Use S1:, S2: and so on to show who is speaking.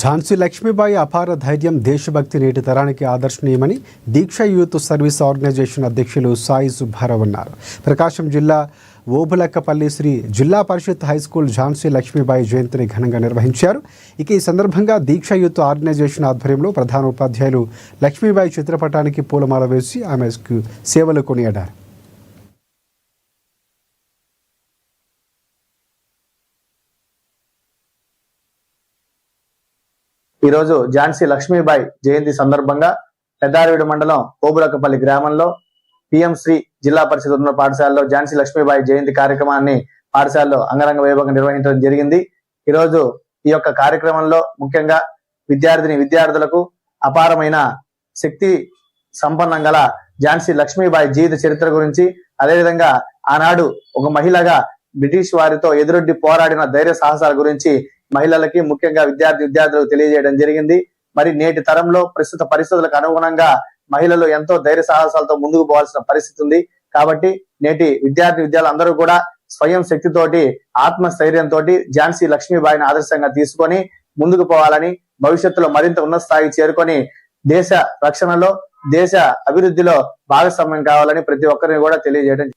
S1: ఝాన్సీ లక్ష్మీబాయి అపార ధైర్యం, దేశభక్తి నేటి తరానికి ఆదర్శనీయమని దీక్ష యూత్ సర్వీస్ ఆర్గనైజేషన్ అధ్యక్షులు సాయి సుబ్బారావు అన్నారు. ప్రకాశం జిల్లా ఓబులక్కపల్లి శ్రీ జిల్లా పరిషత్ హైస్కూల్ ఝాన్సీ లక్ష్మీబాయి జయంతిని ఘనంగా నిర్వహించారు. ఈ సందర్భంగా దీక్ష యూత్ ఆర్గనైజేషన్ ఆధ్వర్యంలో ప్రధాన ఉపాధ్యాయులు లక్ష్మీబాయి చిత్రపటానికి పూలమాల వేసి ఆమెకు సేవలు కొనియాడారు.
S2: ఈరోజు ఝాన్సీ లక్ష్మీబాయి జయంతి సందర్భంగా పెద్దారవీడు మండలం ఓబులక్కపల్లి గ్రామంలో పిఎం శ్రీ జిల్లా పరిషత్ ఉన్నత పాఠశాలలో ఝాన్సీ లక్ష్మీబాయి జయంతి కార్యక్రమాన్ని పాఠశాలలో అంగరంగ వైభవంగా నిర్వహించడం జరిగింది. ఈరోజు ఈ యొక్క కార్యక్రమంలో ముఖ్యంగా విద్యార్థులకు అపారమైన శక్తి సంపన్నం గల ఝాన్సీ లక్ష్మీబాయి జీవిత చరిత్ర గురించి, అదేవిధంగా ఆనాడు ఒక మహిళగా బ్రిటిష్ వారితో ఎదురొడ్డి పోరాడిన ధైర్య సాహసాల గురించి మహిళలకి, ముఖ్యంగా విద్యార్థులకు తెలియజేయడం జరిగింది. మరి నేటి తరంలో ప్రస్తుత పరిస్థితులకు అనుగుణంగా మహిళలు ఎంతో ధైర్య సాహసాలతో ముందుకు పోవాల్సిన పరిస్థితి ఉంది. కాబట్టి నేటి విద్యార్థులు అందరూ కూడా స్వయం శక్తితోటి, ఆత్మస్థైర్యంతో ఝాన్సీ లక్ష్మీబాయిని ఆదర్శంగా తీసుకొని ముందుకు పోవాలని, భవిష్యత్తులో మరింత ఉన్నత స్థాయికి చేరుకొని దేశ రక్షణలో, దేశ అభివృద్ధిలో భాగస్వామ్యం కావాలని ప్రతి ఒక్కరిని కూడా తెలియజేయడం